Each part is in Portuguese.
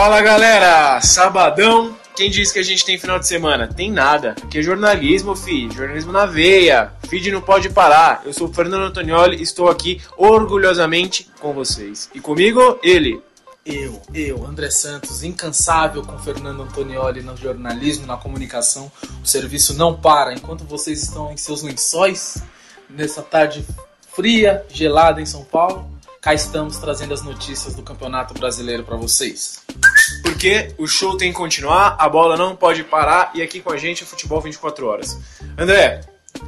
Fala galera, sabadão, quem diz que a gente tem final de semana? Tem nada, aqui é jornalismo, jornalismo na veia, feed não pode parar. Eu sou o Fernando Antonioli e estou aqui orgulhosamente com vocês. E comigo, ele. Eu, André Santos, incansável com Fernando Antonioli no jornalismo, na comunicação. O serviço não para enquanto vocês estão em seus lençóis, nessa tarde fria, gelada em São Paulo. Cá estamos trazendo as notícias do Campeonato Brasileiro para vocês. Porque o show tem que continuar, a bola não pode parar e aqui com a gente é Futebol 24 horas. André,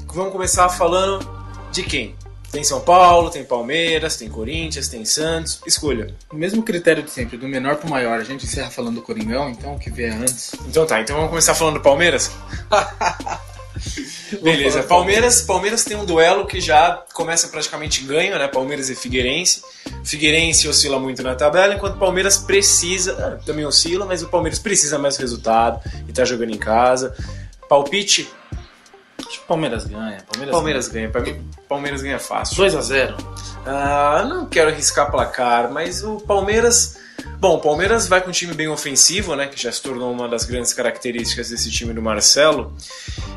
vamos começar falando de quem? Tem São Paulo, tem Palmeiras, tem Corinthians, tem Santos, escolha. O mesmo critério de sempre, do menor pro maior. A gente encerra falando do Coringão, então o que vier antes. Então tá, então vamos começar falando do Palmeiras? Beleza, Palmeiras tem um duelo que já começa praticamente ganho, né? Palmeiras e Figueirense. Figueirense oscila muito na tabela, enquanto o Palmeiras precisa, também oscila, mas o Palmeiras precisa mais resultado e tá jogando em casa. Palpite? Acho que o Palmeiras ganha. Palmeiras ganha. Pra mim, Palmeiras ganha fácil. 2-0. Não quero arriscar placar, mas o Palmeiras... Bom, o Palmeiras vai com um time bem ofensivo, né? Que já se tornou uma das grandes características desse time do Marcelo.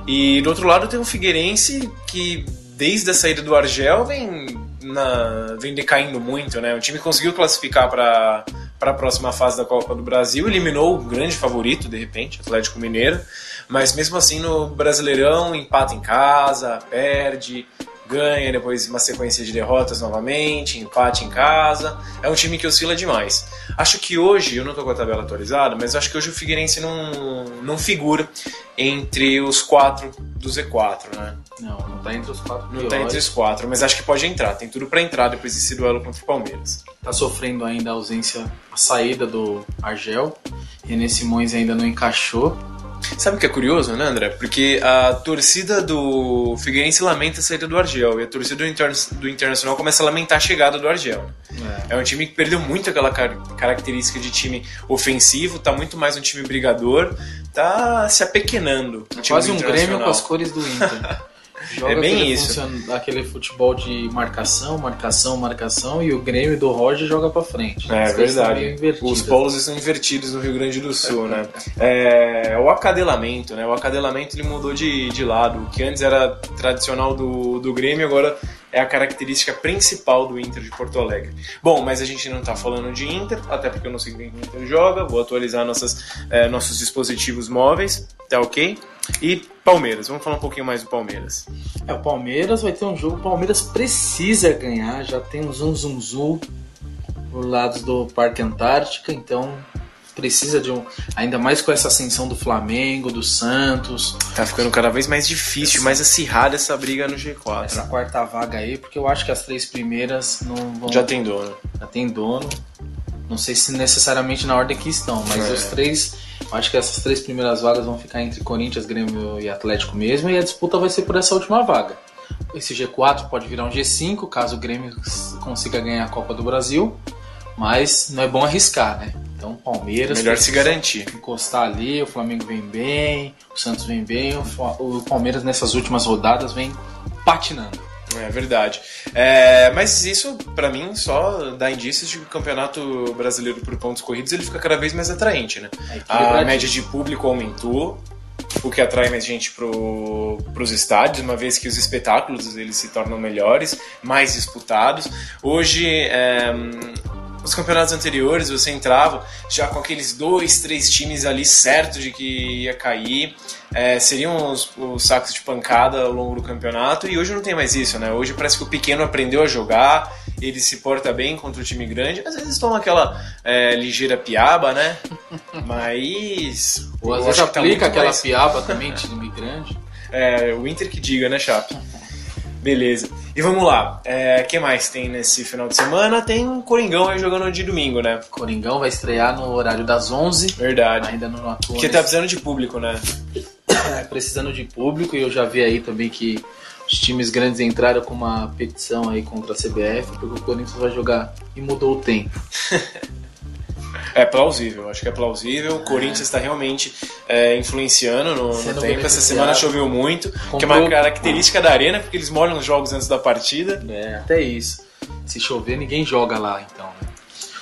E do outro lado tem o Figueirense, que desde a saída do Argel vem decaindo muito, né? O time conseguiu classificar para a próxima fase da Copa do Brasil, eliminou o grande favorito, de repente, Atlético Mineiro. Mas mesmo assim no Brasileirão empata em casa, perde, ganha, depois uma sequência de derrotas novamente, empate em casa. É um time que oscila demais. Acho que hoje, eu não estou com a tabela atualizada, mas acho que hoje o Figueirense não figura entre os 4 do Z4, né? Não está entre os 4 piores. Não está entre os 4, mas acho que pode entrar. Tem tudo para entrar depois desse duelo contra o Palmeiras. Está sofrendo ainda a saída do Argel. René Simões ainda não encaixou. Sabe o que é curioso, né, André? Porque a torcida do Figueirense lamenta a saída do Argel e a torcida do Internacional começa a lamentar a chegada do Argel. É um time que perdeu muito aquela característica de time ofensivo, tá muito mais um time brigador, tá se apequenando. Quase um Grêmio com as cores do Inter. Joga é bem isso. Aquele futebol de marcação, e o Grêmio do Roger joga pra frente. É verdade. Os polos estão invertidos no Rio Grande do Sul, né? O acadelamento, né? O acadelamento ele mudou de lado. O que antes era tradicional do Grêmio, agora é a característica principal do Inter de Porto Alegre. Bom, mas a gente não tá falando de Inter, até porque eu não sei quem o Inter joga. Vou atualizar nossos dispositivos móveis, tá ok? E Palmeiras, vamos falar um pouquinho mais do Palmeiras. O Palmeiras vai ter um jogo, o Palmeiras precisa ganhar, já tem um zum por lados do Parque Antártica, então precisa de ainda mais com essa ascensão do Flamengo, do Santos. Tá ficando cada vez mais difícil, mais acirrada essa briga no G4. Essa quarta vaga aí, porque eu acho que as 3 primeiras não vão... Já tem dono. Não sei se necessariamente na ordem que estão, mas os 3... Acho que essas 3 primeiras vagas vão ficar entre Corinthians, Grêmio e Atlético mesmo, e a disputa vai ser por essa última vaga. Esse G4 pode virar um G5, caso o Grêmio consiga ganhar a Copa do Brasil, mas não é bom arriscar, né? Então Palmeiras... Melhor se garantir. Encostar ali, o Flamengo vem bem, o Santos vem bem, o Palmeiras nessas últimas rodadas vem patinando. É verdade. Mas isso, pra mim, só dá indícios de que o Campeonato Brasileiro por pontos corridos ele fica cada vez mais atraente, né? A média de público aumentou, o que atrai mais gente pros estádios, uma vez que os espetáculos eles se tornam melhores, mais disputados. Hoje... Os campeonatos anteriores você entrava já com aqueles 2, 3 times ali certo de que ia cair, seriam os sacos de pancada ao longo do campeonato, e hoje não tem mais isso, né? Hoje parece que o pequeno aprendeu a jogar, ele se porta bem contra o time grande, às vezes toma aquela ligeira piaba, né? Mas... Ou às vezes aplica aquela piaba também, time grande. O Inter que diga, né, Chape? Beleza. E vamos lá. O que mais tem nesse final de semana? Tem um Coringão aí jogando de domingo, né? Coringão vai estrear no horário das 11. Verdade. Ainda não atua. Porque tá precisando de público, né? Precisando de público, e eu já vi aí também que os times grandes entraram com uma petição aí contra a CBF, porque o Corinthians vai jogar e mudou o tempo. É plausível, acho que é plausível. O Corinthians está realmente influenciando no tempo. Essa semana choveu muito, que é uma característica da arena, porque eles molham os jogos antes da partida. Até isso. Se chover, ninguém joga lá, então.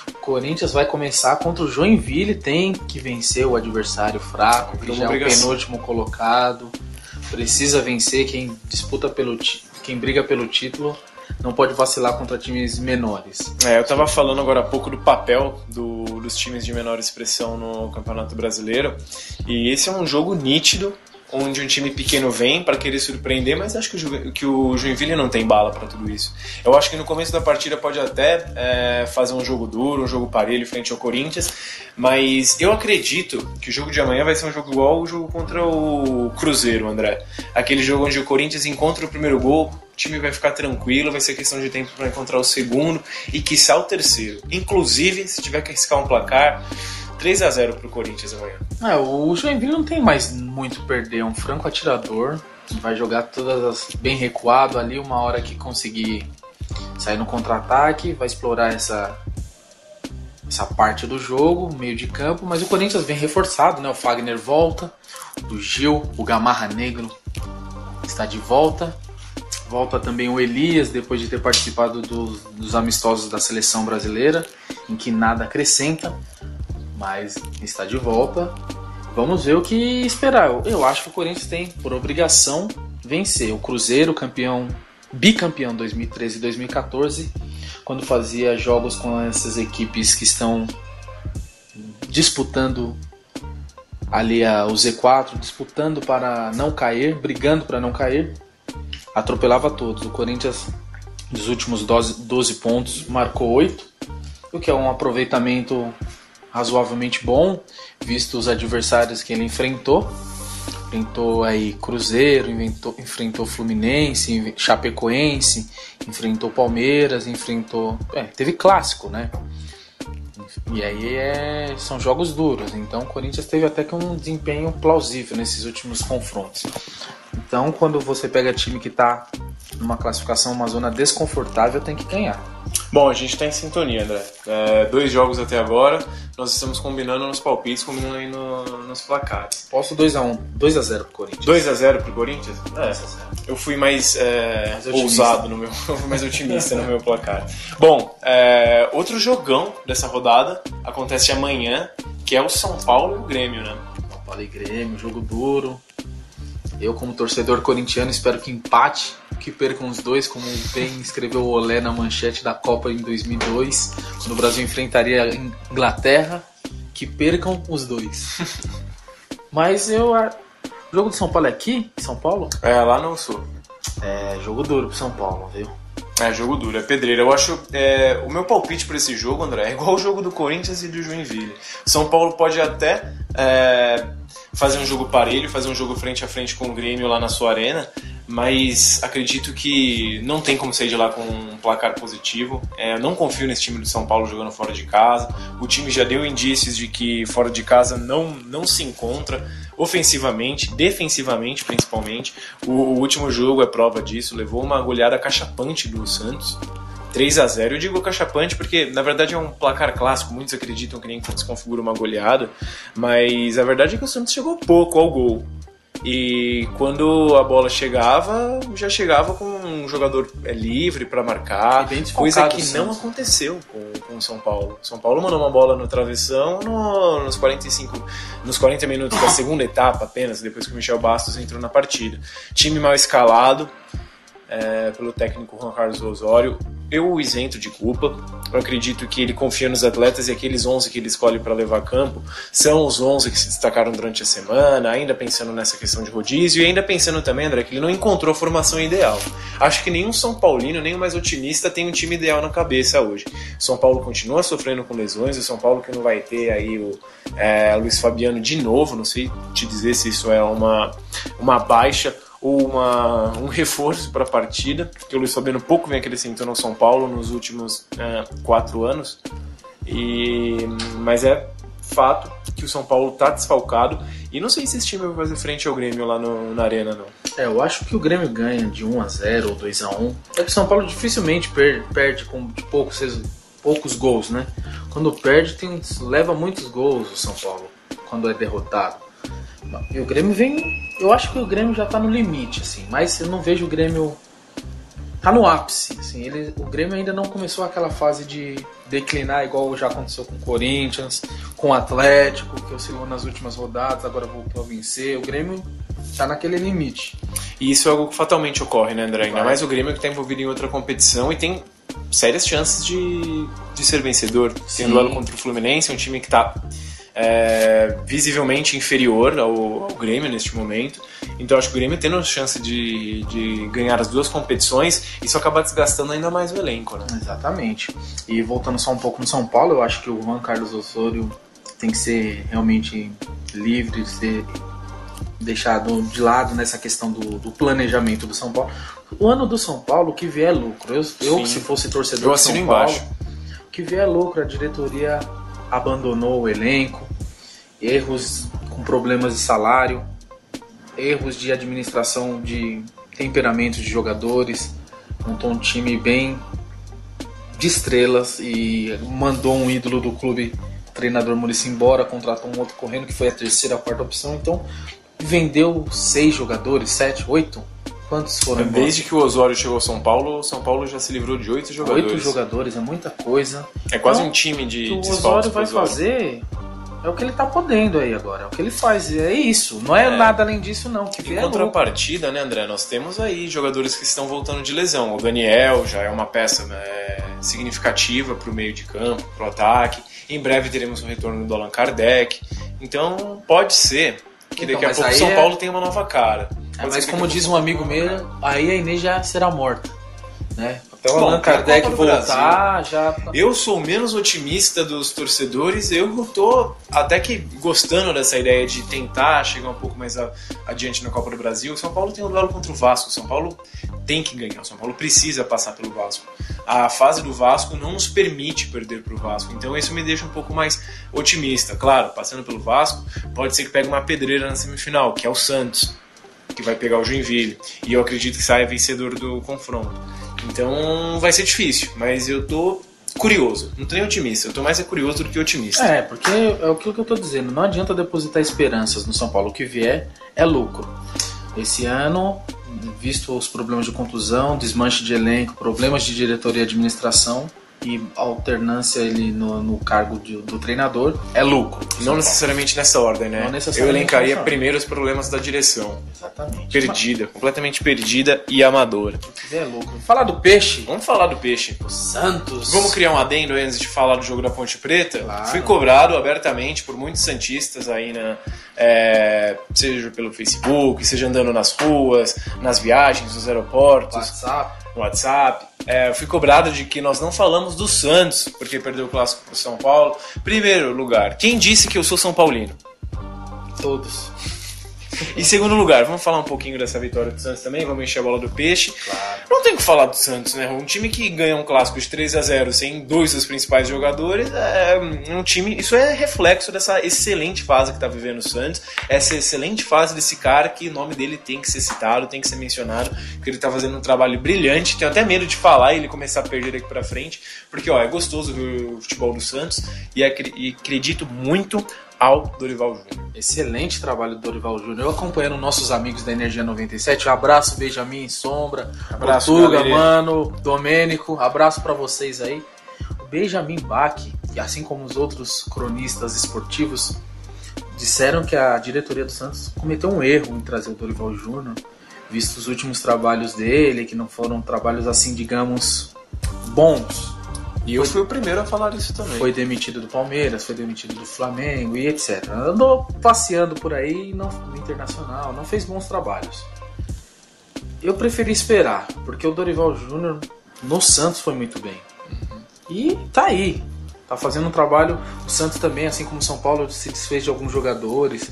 O Corinthians vai começar contra o Joinville, tem que vencer o adversário fraco, que já é o penúltimo colocado. Precisa vencer, quem briga pelo título não pode vacilar contra times menores. Eu estava falando agora há pouco do papel dos times de menor expressão no Campeonato Brasileiro, e esse é um jogo nítido, onde um time pequeno vem para querer surpreender, mas acho que o Joinville não tem bala para tudo isso. Eu acho que no começo da partida pode até fazer um jogo duro, um jogo parelho frente ao Corinthians, mas eu acredito que o jogo de amanhã vai ser um jogo igual o jogo contra o Cruzeiro, André. Aquele jogo onde o Corinthians encontra o primeiro gol, o time vai ficar tranquilo, vai ser questão de tempo para encontrar o segundo e quiçá o terceiro. Inclusive, se tiver que arriscar um placar, 3-0 pro Corinthians amanhã. O Joinville não tem mais muito a perder, é um franco atirador, vai jogar todas bem recuado ali, uma hora que conseguir sair no contra-ataque, vai explorar essa parte do jogo, meio de campo, mas o Corinthians vem reforçado, né? O Fagner volta, o Gil, o Gamarra Negro está de volta. Volta também o Elias, depois de ter participado dos amistosos da seleção brasileira, em que nada acrescenta, mas está de volta. Vamos ver o que esperar. Eu acho que o Corinthians tem por obrigação vencer o Cruzeiro, bicampeão 2013 e 2014, quando fazia jogos com essas equipes que estão disputando ali o Z4, disputando para não cair, brigando para não cair. Atropelava todos. O Corinthians, dos últimos 12 pontos, marcou 8, o que é um aproveitamento razoavelmente bom, visto os adversários que ele enfrentou. Enfrentou aí Cruzeiro, enfrentou Fluminense, Chapecoense, enfrentou Palmeiras, teve clássico, né? E aí são jogos duros, então o Corinthians teve até que um desempenho plausível nesses últimos confrontos. Então, quando você pega time que está numa classificação, uma zona desconfortável, tem que ganhar. Bom, a gente está em sintonia, André. 2 jogos até agora, nós estamos combinando nos palpites, combinando aí nos placares. Posso 2-1, 2-0 pro Corinthians. 2-0 pro Corinthians? Eu fui mais ousado, mais otimista no meu placar. Bom, outro jogão dessa rodada acontece amanhã, que é o São Paulo e o Grêmio, né? São Paulo e Grêmio, jogo duro. Eu, como torcedor corintiano, espero que empate, que percam os dois, como bem escreveu o Olé na manchete da Copa em 2002, quando o Brasil enfrentaria a Inglaterra, que percam os dois. Mas o jogo do São Paulo é aqui, em São Paulo? Lá no Sul. Jogo duro pro São Paulo, viu? Jogo duro, é pedreira. Eu acho o meu palpite para esse jogo, André, é igual o jogo do Corinthians e do Joinville. São Paulo pode até fazer um jogo parelho, fazer um jogo frente a frente com o Grêmio lá na sua arena, mas acredito que não tem como sair de lá com um placar positivo. Eu não confio nesse time do São Paulo jogando fora de casa. O time já deu indícios de que fora de casa não se encontra ofensivamente, defensivamente principalmente. O último jogo é prova disso, levou uma goleada cachapante do Santos, 3-0. Eu digo cachapante porque na verdade é um placar clássico, muitos acreditam que nem se configura uma goleada, mas a verdade é que o Santos chegou pouco ao gol. E quando a bola chegava, já chegava com um jogador livre para marcar, coisa que não aconteceu com o São Paulo. São Paulo mandou uma bola no travessão nos 40 minutos da segunda etapa apenas, depois que o Michel Bastos entrou na partida. Time mal escalado pelo técnico Juan Carlos Osório. Eu o isento de culpa. Eu acredito que ele confia nos atletas e aqueles 11 que ele escolhe para levar a campo são os 11 que se destacaram durante a semana, ainda pensando nessa questão de rodízio e ainda pensando também, André, que ele não encontrou a formação ideal. Acho que nenhum São Paulino, nem o mais otimista, tem um time ideal na cabeça hoje. São Paulo continua sofrendo com lesões, o São Paulo que não vai ter aí o Luiz Fabiano de novo, não sei te dizer se isso é uma baixa ou um reforço para a partida, porque o Luiz Fabiano pouco vem acrescentando ao São Paulo nos últimos 4 anos, mas é fato que o São Paulo está desfalcado e não sei se esse time vai fazer frente ao Grêmio lá na Arena, não. Eu acho que o Grêmio ganha de 1-0 ou 2-1. É que o São Paulo dificilmente perde com poucos gols, né? Quando perde, leva muitos gols o São Paulo, quando é derrotado. E o Grêmio eu acho que o Grêmio já tá no limite, assim, mas eu não vejo o Grêmio tá no ápice. Assim, o Grêmio ainda não começou aquela fase de declinar igual já aconteceu com o Corinthians, com o Atlético, que oscilou nas últimas rodadas, agora voltou a vencer. O Grêmio tá naquele limite. E isso é algo que fatalmente ocorre, né, André? Ainda mais o Grêmio que está envolvido em outra competição e tem sérias chances de ser vencedor. Tem um duelo contra o Fluminense, um time que está visivelmente inferior ao Grêmio neste momento. Então acho que o Grêmio tendo chance de ganhar as duas competições, isso acaba desgastando ainda mais o elenco, né? Exatamente. E voltando só um pouco no São Paulo, eu acho que o Juan Carlos Osorio tem que ser realmente livre, ser deixado de lado nessa questão do planejamento do São Paulo. O ano do São Paulo, o que vier é lucro. Eu se fosse torcedor do São Paulo, o que vier é lucro. A diretoria abandonou o elenco, erros com problemas de salário, erros de administração de temperamento de jogadores, montou um time bem de estrelas e mandou um ídolo do clube, o treinador Muricy, embora, contratou um outro correndo que foi a terceira, a quarta opção. Então vendeu 6 jogadores, 7, 8? Quantos foram? Desde que o Osório chegou ao São Paulo, o São Paulo já se livrou de 8 jogadores. 8 jogadores, é muita coisa. É quase um time de o Osório vai fazer é o que ele tá podendo aí agora, é o que ele faz, é isso, não é nada além disso não. Que em contrapartida, né, André, nós temos aí jogadores que estão voltando de lesão. O Daniel já é uma peça significativa para o meio de campo, para o ataque. Em breve teremos o retorno do Allan Kardec. Então pode ser que daqui a pouco o São Paulo tenha uma nova cara. Mas como diz um amigo meu, aí a Inês já será morta, né? Até o Allan Kardec voltar, já... Eu sou menos otimista dos torcedores, eu tô até que gostando dessa ideia de tentar chegar um pouco mais adiante na Copa do Brasil. O São Paulo tem um duelo contra o Vasco, o São Paulo tem que ganhar, o São Paulo precisa passar pelo Vasco. A fase do Vasco não nos permite perder pro Vasco, então isso me deixa um pouco mais otimista. Claro, passando pelo Vasco, pode ser que pegue uma pedreira na semifinal, que é o Santos, que vai pegar o Joinville, e eu acredito que saia vencedor do confronto. Então vai ser difícil, mas eu tô curioso, não tô nem otimista, eu tô mais curioso do que otimista. Porque é aquilo que eu tô dizendo, não adianta depositar esperanças no São Paulo, o que vier é lucro. Esse ano, visto os problemas de contusão, desmanche de elenco, problemas de diretoria e administração e alternância ele no cargo do treinador, é lucro. Não necessariamente nessa ordem, né? Eu elencaria primeiro os problemas da direção. Exatamente. Perdida, completamente perdida e amadora. É lucro. Falar do Peixe? Vamos falar do Peixe. O Santos. Vamos criar um adendo antes de falar do jogo da Ponte Preta? Claro. Fui cobrado abertamente por muitos santistas aí, seja pelo Facebook, seja andando nas ruas, nas viagens, nos aeroportos, no WhatsApp. Fui cobrado de que nós não falamos do Santos, porque perdeu o clássico pro São Paulo. Primeiro lugar, quem disse que eu sou São Paulino? Todos. Em segundo lugar, vamos falar um pouquinho dessa vitória do Santos também, vamos encher a bola do Peixe. Claro. Não tem o que falar do Santos, né? Um time que ganha um clássico de 3-0 sem 2 dos principais jogadores, um time... Isso é reflexo dessa excelente fase que está vivendo o Santos, essa excelente fase desse cara que o nome dele tem que ser citado, tem que ser mencionado, porque ele está fazendo um trabalho brilhante. Tenho até medo de falar e ele começar a perder daqui pra frente, porque é gostoso ver o futebol do Santos e acredito muito ao Dorival Júnior. Excelente trabalho do Dorival Júnior. Eu acompanhando nossos amigos da Energia 97. Um abraço, Benjamin, Sombra, abraço, Portuga, Mano, Domênico. Abraço pra vocês aí. O Benjamin Bach, que assim como os outros cronistas esportivos, disseram que a diretoria do Santos cometeu um erro em trazer o Dorival Júnior, visto os últimos trabalhos dele, que não foram trabalhos assim, digamos, bons. E eu fui o primeiro a falar isso também. Foi demitido do Palmeiras, foi demitido do Flamengo e etc. Andou passeando por aí no Internacional, não fez bons trabalhos. Eu preferi esperar, porque o Dorival Júnior no Santos foi muito bem. E tá aí, tá fazendo um trabalho. O Santos também, assim como o São Paulo, se desfez de alguns jogadores.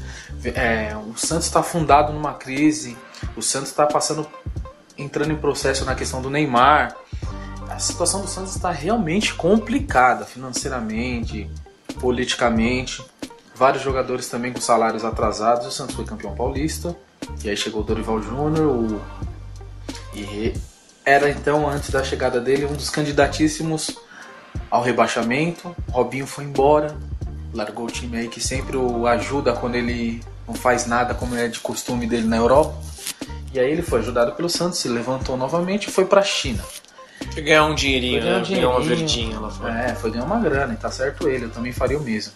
O Santos está afundado numa crise. O Santos está entrando em processo na questão do Neymar. A situação do Santos está realmente complicada financeiramente, politicamente. Vários jogadores também com salários atrasados. O Santos foi campeão paulista. E aí chegou o Dorival Júnior. E era então, antes da chegada dele, um dos candidatíssimos ao rebaixamento. Robinho foi embora. Largou o time aí que sempre o ajuda quando ele não faz nada, como é de costume dele na Europa. E aí ele foi ajudado pelo Santos, se levantou novamente e foi pra China. Foi ganhar um dinheirinho, ganhar uma verdinha lá fora. Foi ganhar uma grana, e tá certo ele, eu também faria o mesmo.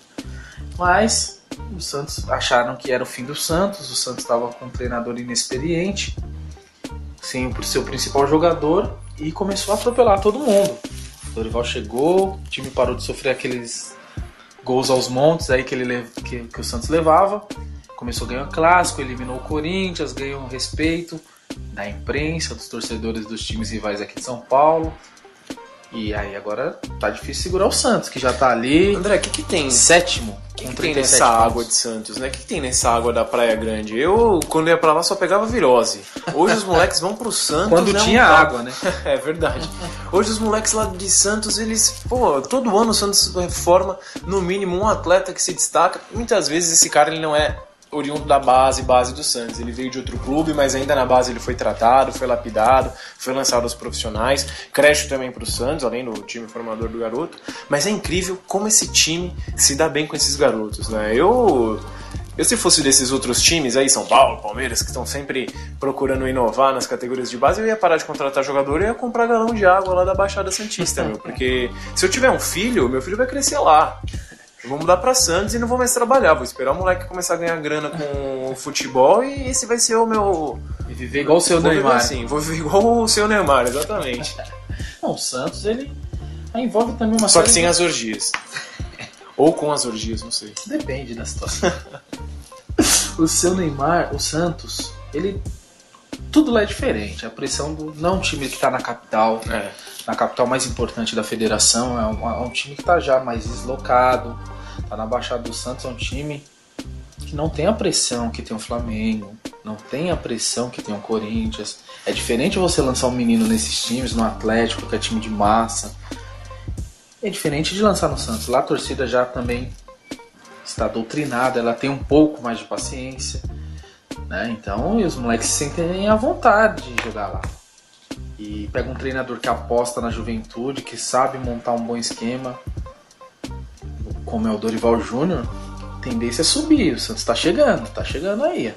Mas os Santos acharam que era o fim do Santos, o Santos estava com um treinador inexperiente, sem o seu principal jogador, e começou a atropelar todo mundo. O Dorival chegou, o time parou de sofrer aqueles gols aos montes aí que o Santos levava, começou a ganhar o clássico, eliminou o Corinthians, ganhou um respeito da imprensa, dos torcedores dos times rivais aqui de São Paulo. E aí agora tá difícil segurar o Santos, que já tá ali. André, o que tem? Sétimo. O que tem nessa água de Santos, né? O que tem nessa água da Praia Grande? Eu, quando ia pra lá, só pegava virose. Hoje os moleques vão pro Santos. Quando tinha água, né? É verdade. Hoje os moleques lá de Santos, eles... Pô, todo ano o Santos forma, no mínimo, um atleta que se destaca. Muitas vezes esse cara, ele não é oriundo da base do Santos. Ele veio de outro clube, mas ainda na base ele foi tratado, foi lapidado, foi lançado aos profissionais. Crédito também pro Santos, além do time formador do garoto. Mas é incrível como esse time se dá bem com esses garotos, né? Eu se fosse desses outros times aí, São Paulo, Palmeiras, que estão sempre procurando inovar nas categorias de base, eu ia parar de contratar jogador e ia comprar galão de água lá da Baixada Santista, meu. Porque se eu tiver um filho, meu filho vai crescer lá. Eu vou mudar pra Santos e não vou mais trabalhar. Vou esperar o moleque começar a ganhar grana com o futebol e esse vai ser o meu... E viver igual o seu Neymar. Assim, vou viver igual o seu Neymar, exatamente. Não, o Santos, ele envolve também uma Só que sem as orgias. Ou com as orgias, não sei. Depende da situação. O seu Neymar, o Santos, ele... Tudo lá é diferente. A pressão do... Não é um time que tá na capital... Na capital mais importante da federação, é um time que está já mais deslocado, está na Baixada do Santos, é um time que não tem a pressão que tem o Flamengo, não tem a pressão que tem o Corinthians. É diferente você lançar um menino nesses times, no Atlético, que é time de massa. É diferente de lançar no Santos. Lá a torcida já também está doutrinada, ela tem um pouco mais de paciência, né? Então os moleques se sentem à vontade de jogar lá. E pega um treinador que aposta na juventude, que sabe montar um bom esquema, como é o Dorival Júnior, a tendência é subir. O Santos tá chegando aí.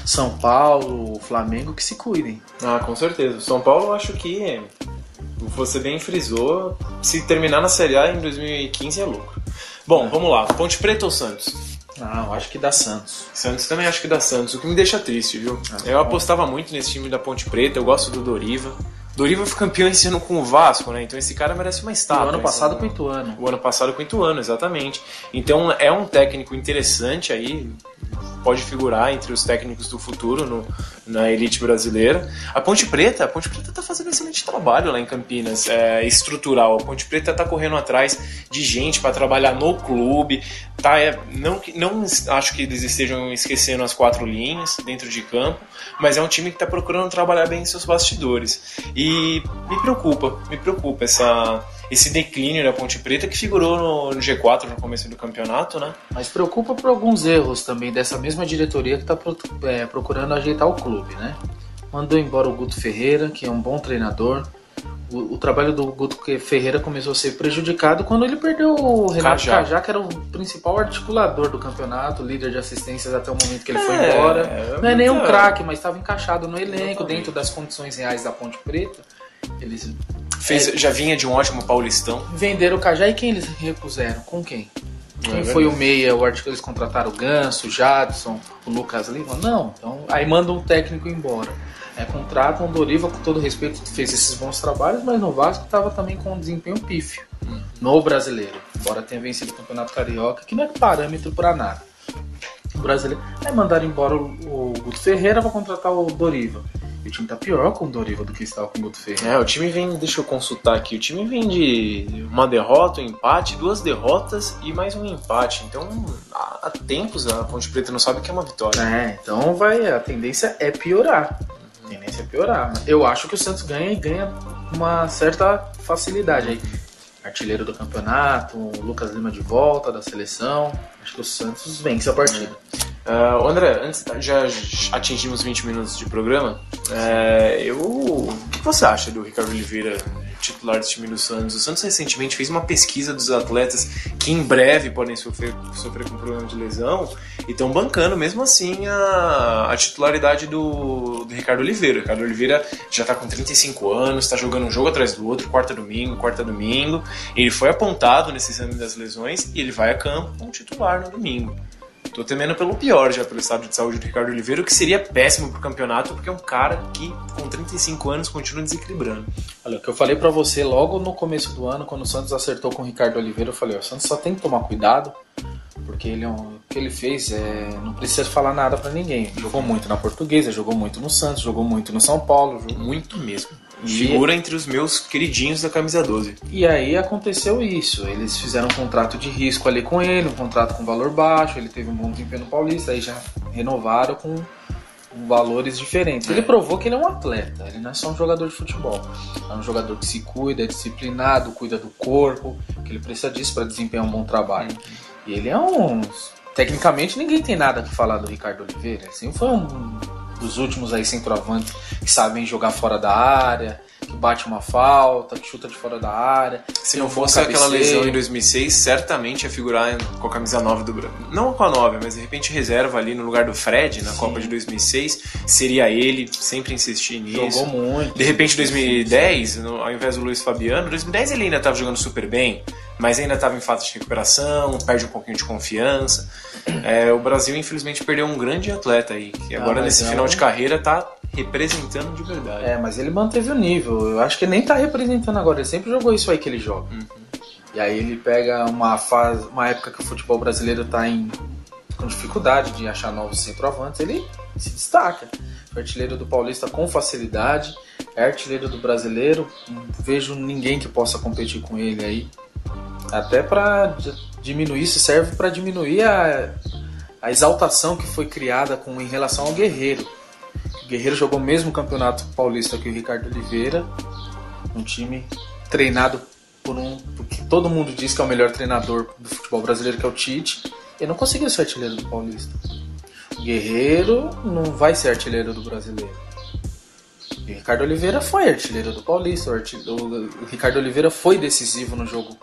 São Paulo, Flamengo, que se cuidem. Ah, com certeza. O São Paulo, eu acho que você bem frisou, se terminar na Série A em 2015 é lucro. Bom, vamos lá. Ponte Preta ou Santos? Não, acho que dá Santos. Santos também acho que dá Santos, o que me deixa triste, viu? Eu apostava muito nesse time da Ponte Preta, eu gosto do Doriva. Doriva foi campeão esse ano com o Vasco, né? Então esse cara merece uma estátua. O ano passado com o Ituano. O ano passado com o Ituano, exatamente. Então é um técnico interessante aí, pode figurar entre os técnicos do futuro na elite brasileira. A Ponte Preta tá fazendo um excelente trabalho lá em Campinas, estrutural. A Ponte Preta tá correndo atrás de gente para trabalhar no clube. Não acho que eles estejam esquecendo as 4 linhas dentro de campo, mas é um time que está procurando trabalhar bem em seus bastidores. E me preocupa esse declínio da Ponte Preta, que figurou no G4 no começo do campeonato, né? Mas preocupa por alguns erros também dessa mesma diretoria que está procurando ajeitar o clube, né? Mandou embora o Guto Ferreira, que é um bom treinador. O trabalho do Guto Ferreira começou a ser prejudicado quando ele perdeu o Renato Cajá, que era o principal articulador do campeoto, líder de assistências até o momento que ele foi embora. Não é nem um craque, mas estava encaixado no elenco, dentro das condições reais da Ponte Preta. Eles já vinha de um ótimo paulistão. Venderam o Cajá e quem eles repuseram? Com quem? Quem foi o meia, o artigo? Eles contrataram o Ganso, o Jadson, o Lucas Lima? Não. Então, aí mandam um técnico embora. Contratam o Doriva, com todo respeito, fez esses bons trabalhos, mas no Vasco estava também com um desempenho pífio no brasileiro, embora tenha vencido o Campeonato Carioca, que não é parâmetro para nada. O brasileiro. Aí mandaram embora o Guto Ferreira para contratar o Doriva. E o time tá pior com o Doriva do que estava com o Guto Ferreira. O time vem, deixa eu consultar aqui, o time vem de uma derrota, um empate, 2 derrotas e mais um empate. Então, há tempos a Ponte Preta não sabe o que é uma vitória. Então a tendência é piorar. Eu acho que o Santos ganha e ganha uma certa facilidade aí. Artilheiro do campeonato, o Lucas Lima de volta da seleção. Acho que o Santos vence a partida. André, antes já atingimos 20 minutos de programa. O que você acha do Ricardo Oliveira, titular desse time do Santos? O Santos recentemente fez uma pesquisa dos atletas que em breve podem sofrer com problema de lesão e estão bancando mesmo assim a titularidade do Ricardo Oliveira. O Ricardo Oliveira já está com 35 anos, está jogando um jogo atrás do outro, quarta domingo. Ele foi apontado nesse exame das lesões e ele vai a campo como titular no domingo. Tô temendo pelo pior já pelo estado de saúde do Ricardo Oliveira, o que seria péssimo pro campeonato, porque é um cara que com 35 anos continua desequilibrando. Olha, o que eu falei pra você logo no começo do ano, quando o Santos acertou com o Ricardo Oliveira, eu falei, o Santos só tem que tomar cuidado, porque o que ele fez não precisa falar nada pra ninguém. Jogou muito na Portuguesa, jogou muito no Santos, jogou muito no São Paulo. Muito mesmo. Figura entre os meus queridinhos da camisa 12. E aí aconteceu isso, eles fizeram um contrato de risco ali com ele, um contrato com valor baixo, ele teve um bom desempenho no Paulista, aí já renovaram com valores diferentes. Ele provou que ele é um atleta, ele não é só um jogador de futebol, é um jogador que se cuida, é disciplinado, cuida do corpo, que ele precisa disso para desempenhar um bom trabalho. E ele é tecnicamente ninguém tem nada que falar do Ricardo Oliveira, assim, foi dos últimos aí centroavantes que sabem jogar fora da área, que bate uma falta, que chuta de fora da área. Se não fosse aquela lesão em 2006, certamente ia figurar com a camisa 9 do Brasil. Não com a 9, mas de repente reserva ali no lugar do Fred, na Copa de 2006. Seria ele, sempre insistir nisso. Jogou muito. De repente 2010, ao invés do Luiz Fabiano, 2010 ele ainda estava jogando super bem, mas ainda estava em fase de recuperação, perde um pouquinho de confiança. O Brasil infelizmente perdeu um grande atleta aí, que agora nesse final de carreira está representando de verdade. Mas ele manteve o nível. Eu acho que ele nem tá representando agora, ele sempre jogou isso aí que ele joga. E aí ele pega uma época que o futebol brasileiro tá com dificuldade de achar novos centroavantes, ele se destaca. Foi artilheiro do Paulista com facilidade, é artilheiro do Brasileiro, não vejo ninguém que possa competir com ele aí. Até para diminuir, isso serve para diminuir a exaltação que foi criada em relação ao Guerreiro. O Guerreiro jogou o mesmo campeonato paulista que o Ricardo Oliveira, um time treinado porque todo mundo diz que é o melhor treinador do futebol brasileiro, que é o Tite, e não conseguiu ser artilheiro do Paulista. O Guerreiro não vai ser artilheiro do Brasileiro. E o Ricardo Oliveira foi artilheiro do Paulista. O Ricardo Oliveira foi decisivo no jogo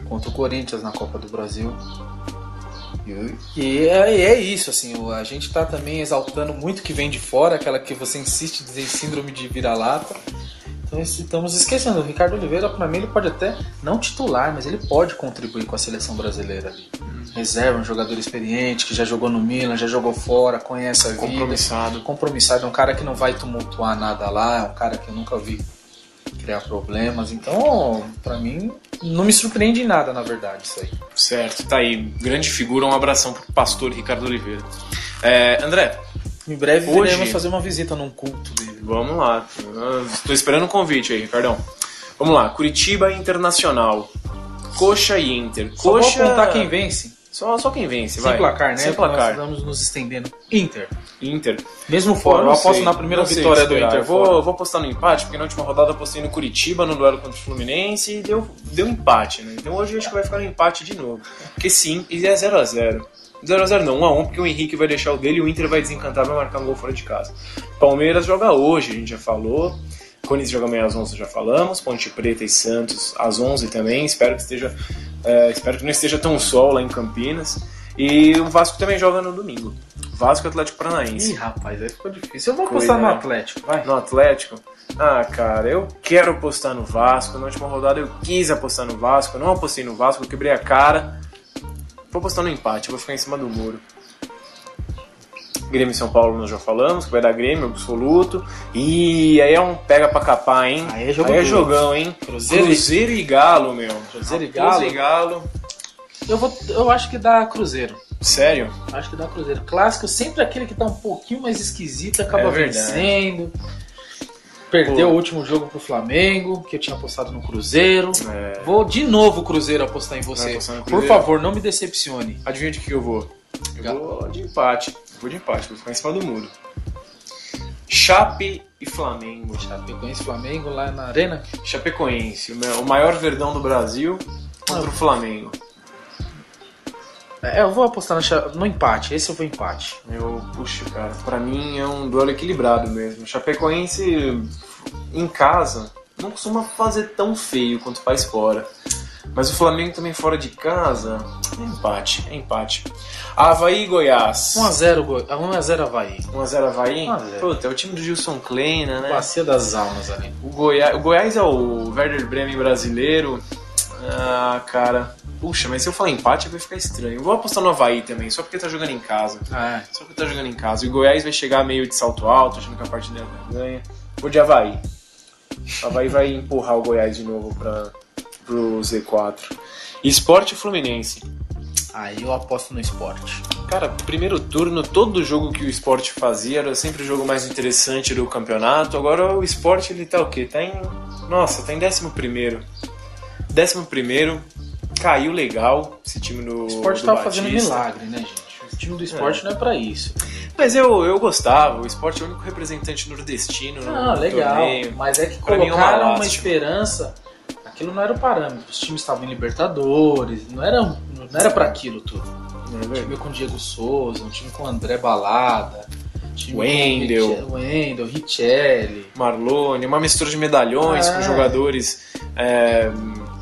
contra o Corinthians na Copa do Brasil. E é isso, assim, a gente tá também exaltando muito que vem de fora, aquela que você insiste em dizer síndrome de vira-lata. Então estamos esquecendo, o Ricardo Oliveira, para mim, ele pode até não titular, mas ele pode contribuir com a seleção brasileira ali. Reserva, um jogador experiente, que já jogou no Milan, já jogou fora, conhece a vida. Compromissado, é um cara que não vai tumultuar nada lá, é um cara que eu nunca vi criar problemas. Então, pra mim, não me surpreende em nada, na verdade, isso aí. Certo, tá aí. Grande figura, um abração pro pastor Ricardo Oliveira. André, em breve iremos fazer uma visita num culto dele. Vamos lá. Estou esperando um convite aí, Ricardão. Vamos lá. Curitiba Internacional. Coxa e Inter. Só vou apontar quem vence. Só quem vence, vai. Sem placar, né? Sem placar. Nós vamos nos estendendo. Inter. Mesmo fora. Eu aposto na primeira vitória do Inter. Vou apostar no empate, porque na última rodada eu apostei no Curitiba, no duelo contra o Fluminense, e deu empate, né? Então hoje eu acho que vai ficar no empate de novo. Porque sim, e é 0x0. 0x0 não, 1x1, porque o Henrique vai deixar o dele e o Inter vai desencantar, vai marcar um gol fora de casa. Palmeiras joga hoje, a gente já falou. Corinthians joga amanhã às 11, já falamos. Ponte Preta e Santos às 11 também. Espero que não esteja tão sol lá em Campinas. E o Vasco também joga no domingo. Vasco e Atlético Paranaense. Ih, rapaz, aí ficou difícil. Eu vou apostar no Atlético, vai. No Atlético? Ah, cara, eu quero apostar no Vasco. Na última rodada eu quis apostar no Vasco. Eu não apostei no Vasco, eu quebrei a cara. Vou apostar no empate, vou ficar em cima do muro. Grêmio e São Paulo nós já falamos, que vai dar Grêmio absoluto. E aí é um pega pra capar, hein? Aí é jogão, hein? Cruzeiro e Galo, meu. Cruzeiro e Galo. Eu acho que dá Cruzeiro. Sério? Acho que dá Cruzeiro. Clássico, sempre aquele que tá um pouquinho mais esquisito, acaba vencendo. Perdeu o último jogo pro Flamengo, que eu tinha apostado no Cruzeiro. Vou de novo Cruzeiro apostar em você. Por favor, não me decepcione. Adivinha de que eu vou? Eu vou de empate. Vou ficar em cima do muro. Chape e Flamengo. Chapecoense e Flamengo lá na Arena? Chapecoense, o maior verdão do Brasil contra o Flamengo. Eu vou apostar no empate. Esse eu vou empate. Puxa, cara, pra mim é um duelo equilibrado mesmo. Chapecoense em casa não costuma fazer tão feio quanto faz fora. Mas o Flamengo também fora de casa é empate. Avaí e Goiás. 1x0 Avaí. 1x0 Avaí? 1x0. Puta, é o time do Gilson Kleina, né? Bacia das almas ali. O Goiás é o Werder Bremen brasileiro. Ah, cara. Puxa, mas se eu falar empate vai ficar estranho. Eu vou apostar no Avaí também, só porque tá jogando em casa. Só porque tá jogando em casa. E o Goiás vai chegar meio de salto alto, achando que a partida ganha. Vou de Avaí. O Avaí vai empurrar o Goiás de novo pro Z4. Sport e Fluminense. Aí eu aposto no Sport. Cara, primeiro turno, todo jogo que o Sport fazia era sempre o jogo mais interessante do campeonato. Agora o Sport, ele tá o quê? Tá em 11º. 11º, caiu legal esse time do O Sport do tava Batista. fazendo milagre, né, gente? O time do Sport não é pra isso. Mas eu gostava, o Sport é o único representante nordestino no legal. torneio. Mas é que Pra mim é colocaram uma lástima. esperança. Aquilo não era o parâmetro. Os times estavam em Libertadores. Não era pra aquilo tudo. Um time com Diego Souza, um time com André Balada, um time Wendel. com Wendel, Richelli, Marlone, uma mistura de medalhões com jogadores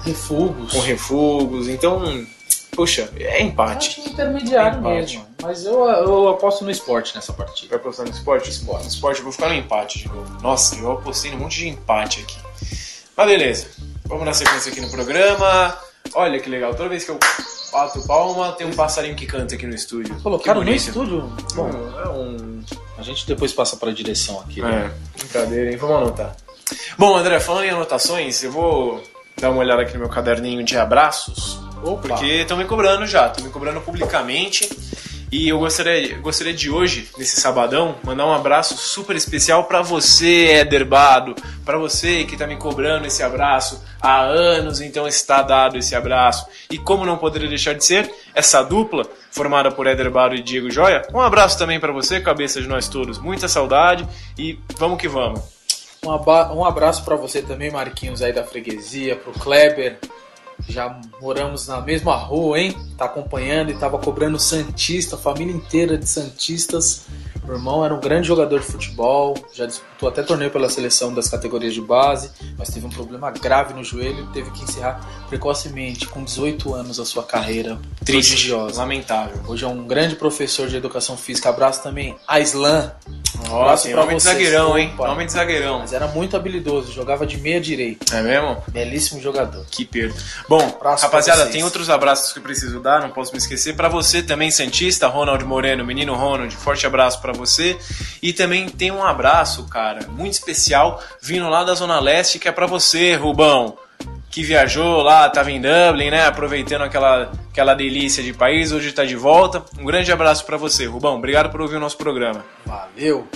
Refugos. com refugos. Então, puxa, é É um empate. time intermediário mesmo. Mas eu aposto no Sport nessa partida. Vai apostar no Sport? No Sport eu vou ficar no empate de novo. Nossa, eu apostei num monte de empate aqui. Mas beleza, vamos na sequência aqui no programa. Olha que legal, toda vez que eu bato palma, tem um passarinho que canta aqui no estúdio. Colocaram Que no bonito. estúdio? Bom, É um... a gente depois passa pra direção aqui. Né? Brincadeira, hein? Vamos anotar. Bom, André, falando em anotações, eu vou dar uma olhada aqui no meu caderninho de abraços. Opa. Porque estão me cobrando já, estão me cobrando publicamente. E eu gostaria de hoje, nesse sabadão, mandar um abraço super especial pra você, Ederbado. Pra você que tá me cobrando esse abraço há anos, então está dado esse abraço. E como não poderia deixar de ser, essa dupla, formada por Ederbado e Diego Joia, um abraço também pra você, cabeça de nós todos. Muita saudade e vamos que vamos. Um abraço pra você também, Marquinhos, aí da freguesia, pro Kleber. Já moramos na mesma rua, hein? Tá acompanhando e tava cobrando Santista, a família inteira de Santistas. Meu irmão era um grande jogador de futebol, já disputou até torneio pela seleção das categorias de base, mas teve um problema grave no joelho e teve que encerrar precocemente, com 18 anos, a sua carreira prodigiosa. Lamentável. Hoje é um grande professor de educação física. Abraço também a Islan. Nossa, pra nome de vocês. zagueirão, hein? Opa. Nome de zagueirão. Mas era muito habilidoso, jogava de meia direita. É mesmo? Belíssimo jogador. Que perda. Bom, Abraço rapaziada, pra vocês. tem outros abraços que eu preciso dar, não posso me esquecer. Pra você também, Santista, Ronald Moreno, menino Ronald, forte abraço pra você. E também tem um abraço, cara, muito especial, vindo lá da Zona Leste, que é pra você, Rubão, que viajou lá, tava em Dublin, né, aproveitando aquela delícia de país, hoje tá de volta. Um grande abraço pra você, Rubão, obrigado por ouvir o nosso programa. Valeu.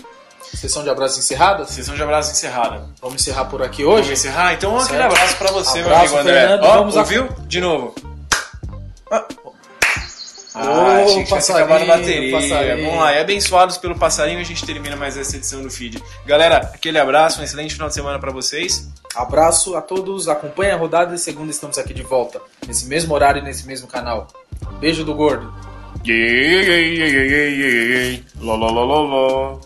Sessão de abraços encerrada? Sessão de abraços encerrada. Vamos encerrar por aqui Vamos hoje? encerrar? Então Certo. aquele abraço pra você, meu Abraço, amigo André. Fernando, Ó, vamos ouviu? De novo. Ô, Achei que tivesse acabado a bateria. passarinho. Vamos lá, e abençoados pelo passarinho, a gente termina mais essa edição do feed. Galera, aquele abraço, um excelente final de semana pra vocês. Abraço a todos, acompanhe a rodada e segunda estamos aqui de volta, nesse mesmo horário e nesse mesmo canal. Beijo do gordo. Lá, lá, lá, lá, lá.